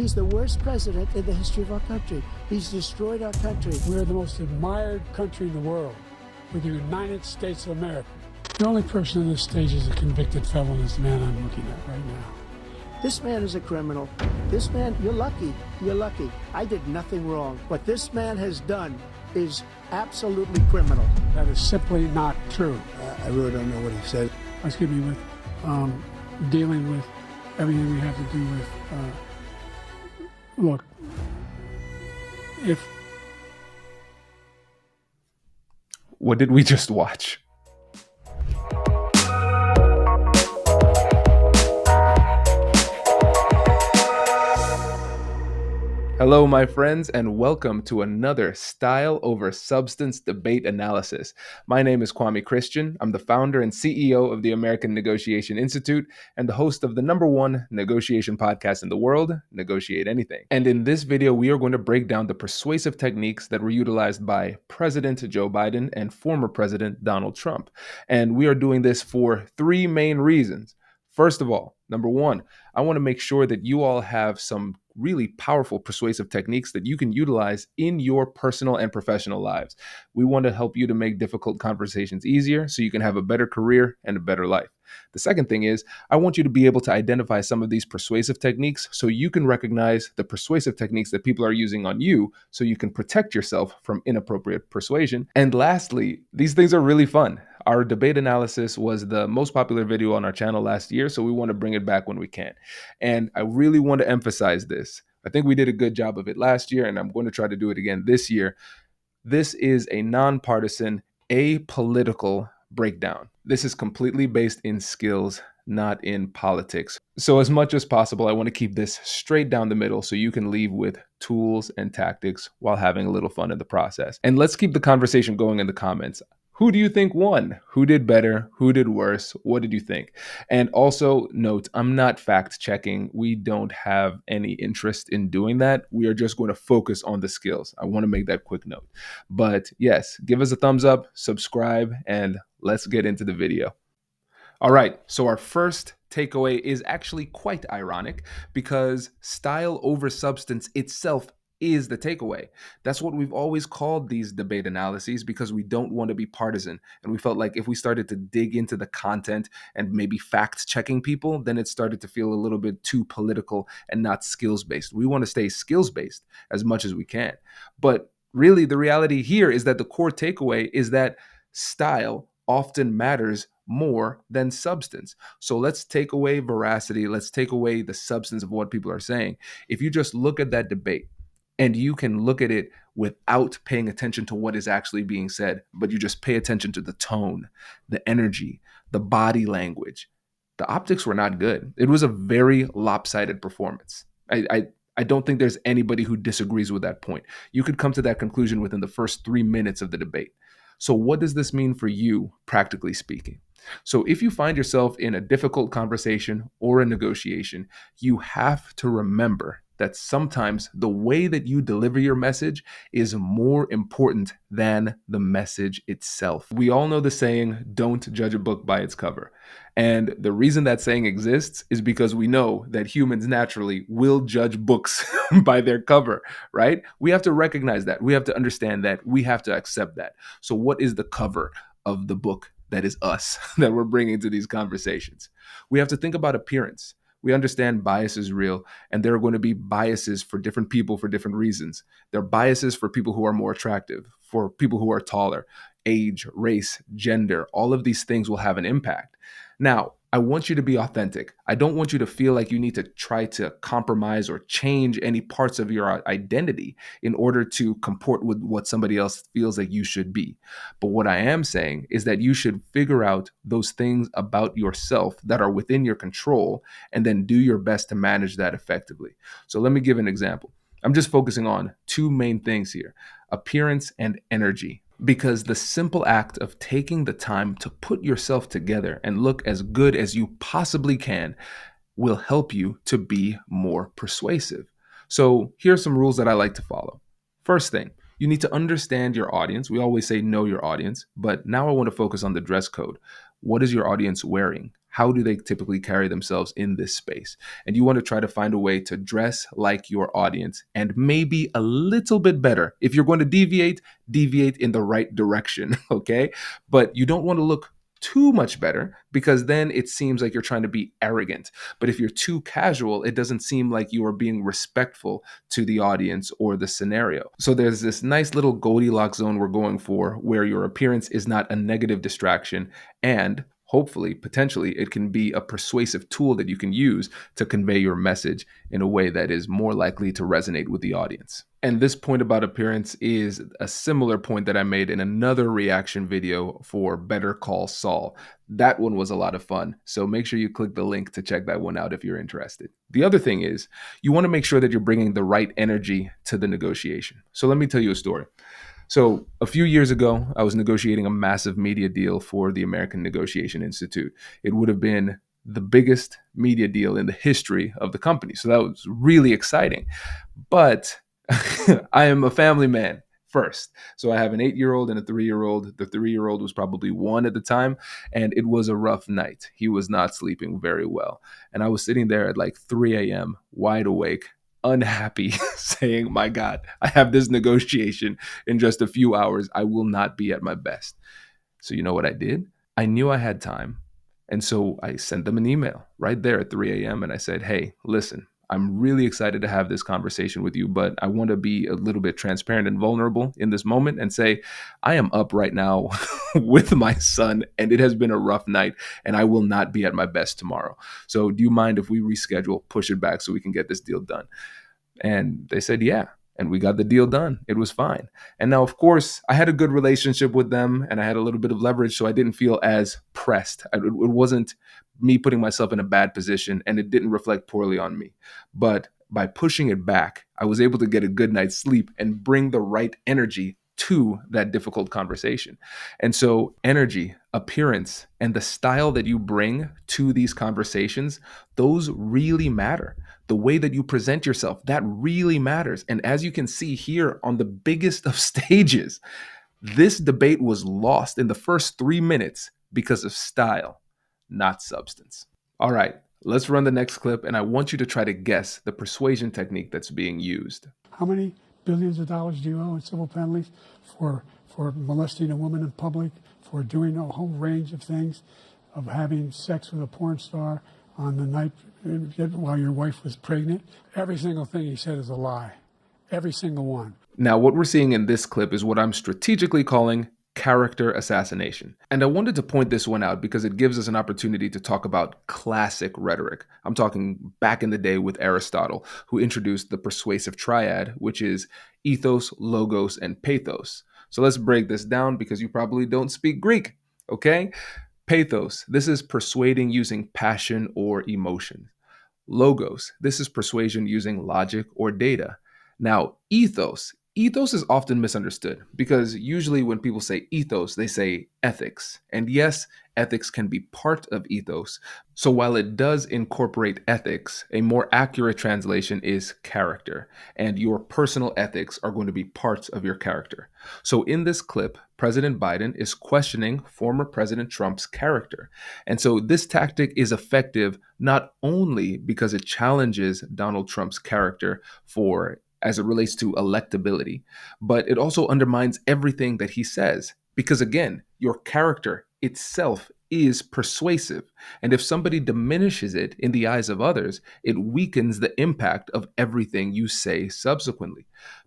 He's the worst president in the history of our country. He's destroyed our country. We're the most admired country in the world. We're the United States of America. The only person on this stage is a convicted felon is the man I'm looking at right now. This man is a criminal. This man, you're lucky. You're lucky. I did nothing wrong. What this man has done is absolutely criminal. That is simply not true. I really don't know what he said. Excuse me, with dealing with everything we have to do with, look, if... What did we just watch? Hello, my friends, and welcome to another Style over Substance debate analysis. My name is Kwame Christian. I'm the founder and CEO of the American Negotiation Institute and the host of the #1 negotiation podcast in the world, Negotiate Anything. And in this video, we are going to break down the persuasive techniques that were utilized by President Joe Biden and former President Donald Trump. And we are doing this for three main reasons. First of all, #1, I want to make sure that you all have some really powerful persuasive techniques that you can utilize in your personal and professional lives. We want to help you to make difficult conversations easier so you can have a better career and a better life. The second thing is, I want you to be able to identify some of these persuasive techniques so you can recognize the persuasive techniques that people are using on you so you can protect yourself from inappropriate persuasion. And lastly, these things are really fun. Our debate analysis was the most popular video on our channel last year, so we want to bring it back when we can. And I really want to emphasize this. I think we did a good job of it last year, and I'm going to try to do it again this year. This is a nonpartisan, apolitical breakdown. This is completely based in skills, not in politics. So as much as possible, I want to keep this straight down the middle so you can leave with tools and tactics while having a little fun in the process. And let's keep the conversation going in the comments. Who do you think won? Who did better? Who did worse? What did you think? And also note, I'm not fact checking. We don't have any interest in doing that. We are just going to focus on the skills. I want to make that quick note. But yes, give us a thumbs up, subscribe, and let's get into the video. All right, so our first takeaway is actually quite ironic because style over substance itself is the takeaway. That's what we've always called these debate analyses because we don't want to be partisan. And we felt like if we started to dig into the content and maybe fact checking people, then it started to feel a little bit too political and not skills based. We want to stay skills based as much as we can. But really, the reality here is that the core takeaway is that style often matters more than substance. So let's take away veracity. Let's take away the substance of what people are saying. If you just look at that debate, and you can look at it without paying attention to what is actually being said, but you just pay attention to the tone, the energy, the body language. The optics were not good. It was a very lopsided performance. I don't think there's anybody who disagrees with that point. You could come to that conclusion within the first 3 minutes of the debate. So what does this mean for you, practically speaking? So if you find yourself in a difficult conversation or a negotiation, you have to remember that sometimes the way that you deliver your message is more important than the message itself. We all know the saying, don't judge a book by its cover. And the reason that saying exists is because we know that humans naturally will judge books by their cover, right? We have to recognize that. We have to understand that. We have to accept that. So what is the cover of the book that is us that we're bringing to these conversations? We have to think about appearance. We understand bias is real, and there are going to be biases for different people for different reasons. There are biases for people who are more attractive, for people who are taller, age, race, gender. All of these things will have an impact. Now, I want you to be authentic. I don't want you to feel like you need to try to compromise or change any parts of your identity in order to comport with what somebody else feels like you should be. But what I am saying is that you should figure out those things about yourself that are within your control and then do your best to manage that effectively. So let me give an example. I'm just focusing on two main things here, appearance and energy. Because the simple act of taking the time to put yourself together and look as good as you possibly can will help you to be more persuasive. So here are some rules that I like to follow. First thing, you need to understand your audience. We always say know your audience, but now I want to focus on the dress code. What is your audience wearing? How do they typically carry themselves in this space? And you want to try to find a way to dress like your audience and maybe a little bit better. If you're going to deviate in the right direction, okay? But you don't want to look too much better because then it seems like you're trying to be arrogant. But if you're too casual, it doesn't seem like you are being respectful to the audience or the scenario. So there's this nice little Goldilocks zone we're going for where your appearance is not a negative distraction and hopefully, potentially, it can be a persuasive tool that you can use to convey your message in a way that is more likely to resonate with the audience. And this point about appearance is a similar point that I made in another reaction video for Better Call Saul. That one was a lot of fun, so make sure you click the link to check that one out if you're interested. The other thing is, you want to make sure that you're bringing the right energy to the negotiation. So let me tell you a story. So a few years ago, I was negotiating a massive media deal for the American Negotiation Institute. It would have been the biggest media deal in the history of the company. So that was really exciting. But I am a family man first. So I have an 8-year-old and a 3-year-old. The 3-year-old was probably 1 at the time, and it was a rough night. He was not sleeping very well. And I was sitting there at like 3 a.m., wide awake, unhappy, saying, my God, I have this negotiation in just a few hours. I will not be at my best. So you know what I did? I knew I had time. And so I sent them an email right there at 3 a.m. And I said, hey, listen, I'm really excited to have this conversation with you, but I want to be a little bit transparent and vulnerable in this moment and say, I am up right now with my son and it has been a rough night and I will not be at my best tomorrow. So do you mind if we reschedule, push it back so we can get this deal done? And they said, yeah. And we got the deal done. It was fine. And now, of course, I had a good relationship with them and I had a little bit of leverage, so I didn't feel as pressed. It wasn't me putting myself in a bad position and it didn't reflect poorly on me. But by pushing it back, I was able to get a good night's sleep and bring the right energy to that difficult conversation. And so energy, appearance, and the style that you bring to these conversations, those really matter. The way that you present yourself, that really matters. And as you can see here on the biggest of stages, this debate was lost in the first 3 minutes because of style, not substance. All right, let's run the next clip, and I want you to try to guess the persuasion technique that's being used. How many billions of dollars do you owe in civil penalties for molesting a woman in public, for doing a whole range of things, of having sex with a porn star on the night while your wife was pregnant? Every single thing he said is a lie. Every single one. Now, what we're seeing in this clip is what I'm strategically calling character assassination. And I wanted to point this one out because it gives us an opportunity to talk about classic rhetoric. I'm talking back in the day with Aristotle, who introduced the persuasive triad, which is ethos, logos, and pathos. So let's break this down because you probably don't speak Greek, okay? Pathos, this is persuading using passion or emotion. Logos, this is persuasion using logic or data. Now, ethos is often misunderstood because usually when people say ethos, they say ethics. And yes, ethics can be part of ethos. So while it does incorporate ethics, a more accurate translation is character. And your personal ethics are going to be parts of your character. So in this clip, President Biden is questioning former President Trump's character. And so this tactic is effective not only because it challenges Donald Trump's character as it relates to electability, but it also undermines everything that he says. Because again, your character itself is persuasive. And if somebody diminishes it in the eyes of others, it weakens the impact of everything you say subsequently.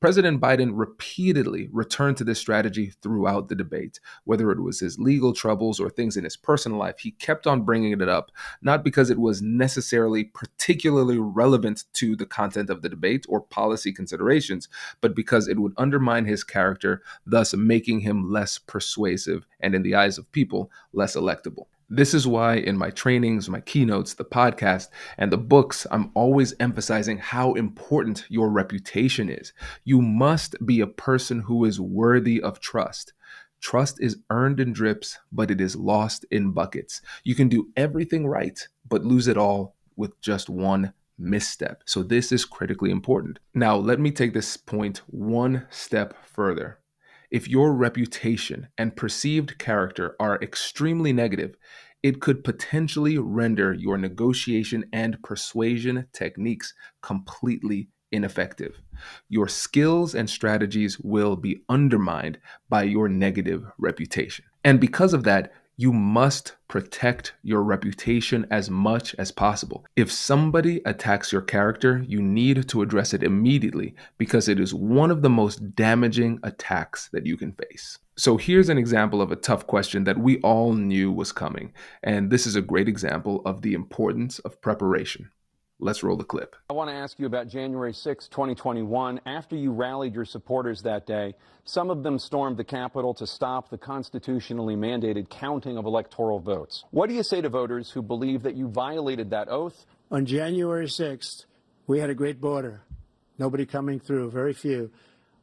President Biden repeatedly returned to this strategy throughout the debate. Whether it was his legal troubles or things in his personal life, he kept on bringing it up, not because it was necessarily particularly relevant to the content of the debate or policy considerations, but because it would undermine his character, thus making him less persuasive and, in the eyes of people, less electable. This is why in my trainings, my keynotes, the podcast, and the books, I'm always emphasizing how important your reputation is. You must be a person who is worthy of trust. Trust is earned in drips, but it is lost in buckets. You can do everything right, but lose it all with just one misstep. So this is critically important. Now, let me take this point one step further. If your reputation and perceived character are extremely negative, it could potentially render your negotiation and persuasion techniques completely ineffective. Your skills and strategies will be undermined by your negative reputation. And because of that, you must protect your reputation as much as possible. If somebody attacks your character, you need to address it immediately because it is one of the most damaging attacks that you can face. So here's an example of a tough question that we all knew was coming, and this is a great example of the importance of preparation. Let's roll the clip. I want to ask you about January 6, 2021. After you rallied your supporters that day, some of them stormed the Capitol to stop the constitutionally mandated counting of electoral votes. What do you say to voters who believe that you violated that oath? On January 6th, we had a great border. Nobody coming through, very few.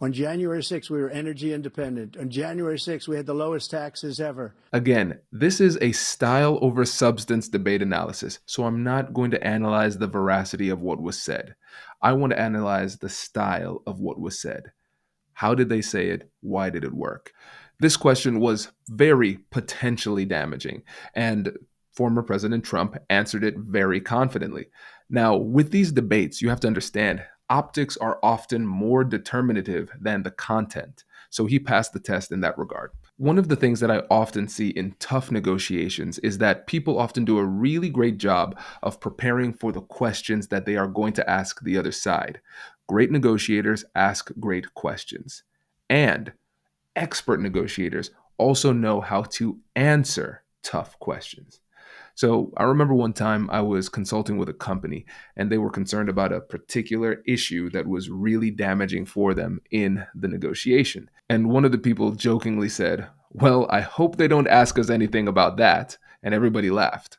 On January 6th, we were energy independent. On January 6th, we had the lowest taxes ever. Again, this is a style over substance debate analysis, so I'm not going to analyze the veracity of what was said. I want to analyze the style of what was said. How did they say it? Why did it work? This question was very potentially damaging, and former President Trump answered it very confidently. Now, with these debates, you have to understand optics are often more determinative than the content. So he passed the test in that regard. One of the things that I often see in tough negotiations is that people often do a really great job of preparing for the questions that they are going to ask the other side. Great negotiators ask great questions. And expert negotiators also know how to answer tough questions. So I remember one time I was consulting with a company and they were concerned about a particular issue that was really damaging for them in the negotiation. And one of the people jokingly said, "Well, I hope they don't ask us anything about that." And everybody laughed.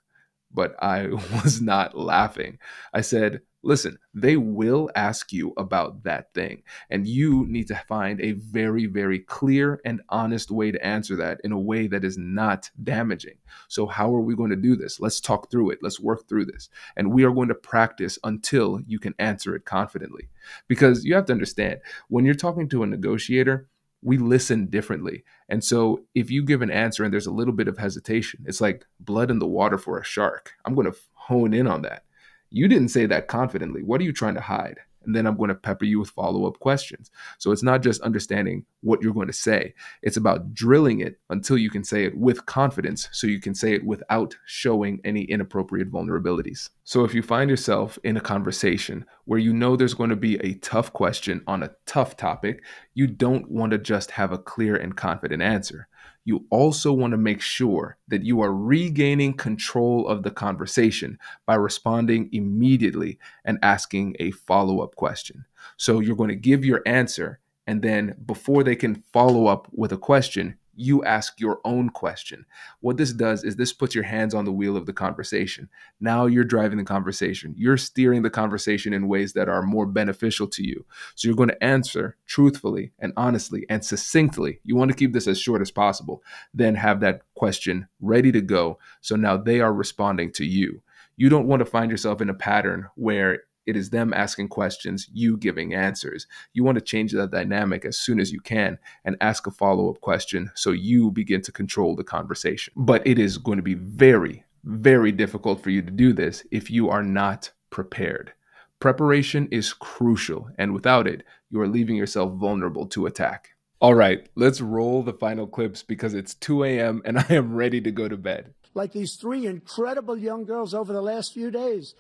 But I was not laughing. I said, "Listen, they will ask you about that thing. And you need to find a very, very clear and honest way to answer that in a way that is not damaging. So how are we going to do this? Let's talk through it. Let's work through this. And we are going to practice until you can answer it confidently." Because you have to understand, when you're talking to a negotiator, we listen differently. And so if you give an answer and there's a little bit of hesitation, it's like blood in the water for a shark. I'm going to hone in on that. You didn't say that confidently. What are you trying to hide? And then I'm going to pepper you with follow-up questions. So it's not just understanding what you're going to say. It's about drilling it until you can say it with confidence so you can say it without showing any inappropriate vulnerabilities. So if you find yourself in a conversation where you know there's going to be a tough question on a tough topic, you don't want to just have a clear and confident answer. You also want to make sure that you are regaining control of the conversation by responding immediately and asking a follow-up question. So you're going to give your answer, and then before they can follow up with a question, you ask your own question. What this does is this puts your hands on the wheel of the conversation. Now you're driving the conversation. You're steering the conversation in ways that are more beneficial to you. So you're going to answer truthfully and honestly and succinctly. You want to keep this as short as possible. Then have that question ready to go. So now they are responding to you. You don't want to find yourself in a pattern where it is them asking questions, you giving answers. You want to change that dynamic as soon as you can and ask a follow-up question so you begin to control the conversation. But it is going to be very, very difficult for you to do this if you are not prepared. Preparation is crucial, and without it, you are leaving yourself vulnerable to attack. All right, let's roll the final clips because it's 2 a.m. and I am ready to go to bed. Like these three incredible young girls over the last few days.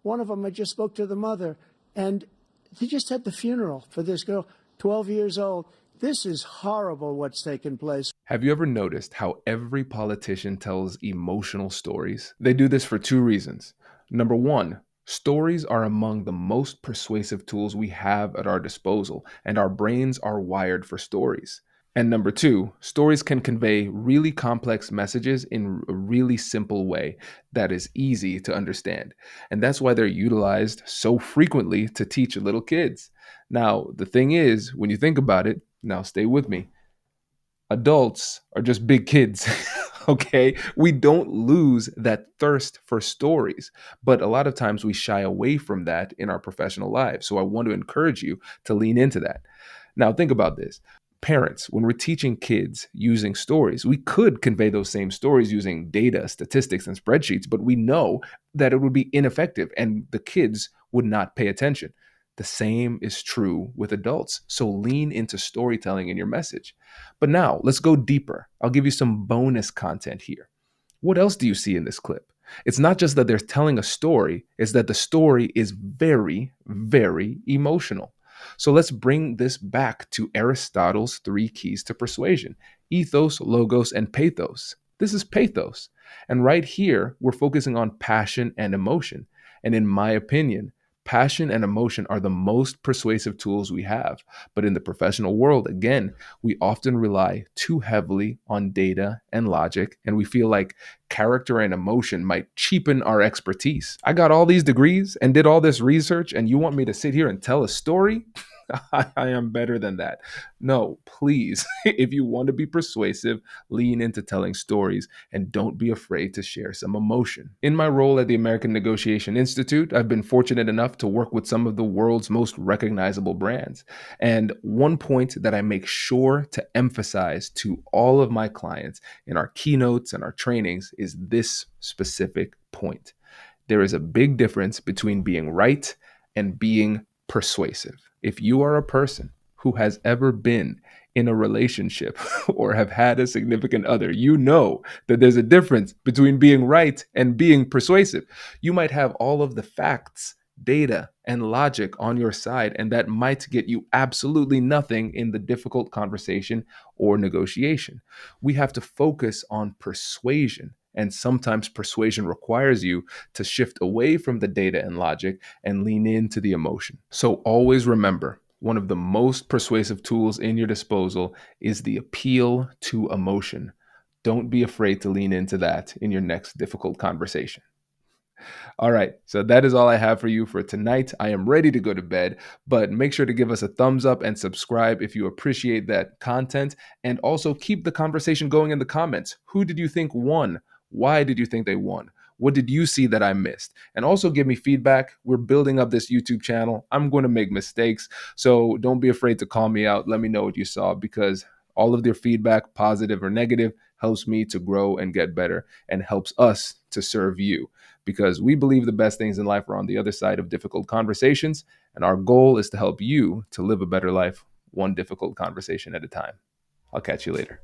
One of them, I just spoke to the mother, and he just had the funeral for this girl, 12 years old. This is horrible what's taken place. Have you ever noticed how every politician tells emotional stories? They do this for two reasons. Number one, stories are among the most persuasive tools we have at our disposal, and our brains are wired for stories. And number two, stories can convey really complex messages in a really simple way that is easy to understand. And that's why they're utilized so frequently to teach little kids. Now, the thing is, when you think about it, now stay with me, adults are just big kids. Okay, we don't lose that thirst for stories, but a lot of times we shy away from that in our professional lives. So I want to encourage you to lean into that. Now, think about this. Parents, when we're teaching kids using stories, we could convey those same stories using data, statistics, and spreadsheets, but we know that it would be ineffective and the kids would not pay attention. The same is true with adults. So lean into storytelling in your message. But now let's go deeper. I'll give you some bonus content here. What else do you see in this clip? It's not just that they're telling a story, it's that the story is very, very emotional. So let's bring this back to Aristotle's three keys to persuasion: ethos, logos, and pathos. This is pathos. And right here, we're focusing on passion and emotion. And in my opinion, passion and emotion are the most persuasive tools we have. But in the professional world, again, we often rely too heavily on data and logic, and we feel like character and emotion might cheapen our expertise. I got all these degrees and did all this research, and you want me to sit here and tell a story? I am better than that. No, please, if you want to be persuasive, lean into telling stories and don't be afraid to share some emotion. In my role at the American Negotiation Institute, I've been fortunate enough to work with some of the world's most recognizable brands. And one point that I make sure to emphasize to all of my clients in our keynotes and our trainings is this specific point. There is a big difference between being right and being persuasive. If you are a person who has ever been in a relationship or have had a significant other, you know that there's a difference between being right and being persuasive. You might have all of the facts, data, and logic on your side, and that might get you absolutely nothing in the difficult conversation or negotiation. We have to focus on persuasion. And sometimes persuasion requires you to shift away from the data and logic and lean into the emotion. So always remember, one of the most persuasive tools in your disposal is the appeal to emotion. Don't be afraid to lean into that in your next difficult conversation. All right, so that is all I have for you for tonight. I am ready to go to bed, but make sure to give us a thumbs up and subscribe if you appreciate that content. And also keep the conversation going in the comments. Who did you think won? Why did you think they won? What did you see that I missed? And also give me feedback. We're building up this YouTube channel. I'm going to make mistakes, so don't be afraid to call me out. Let me know what you saw, because all of their feedback, positive or negative, helps me to grow and get better and helps us to serve you, because we believe the best things in life are on the other side of difficult conversations. And our goal is to help you to live a better life, one difficult conversation at a time. I'll catch you later.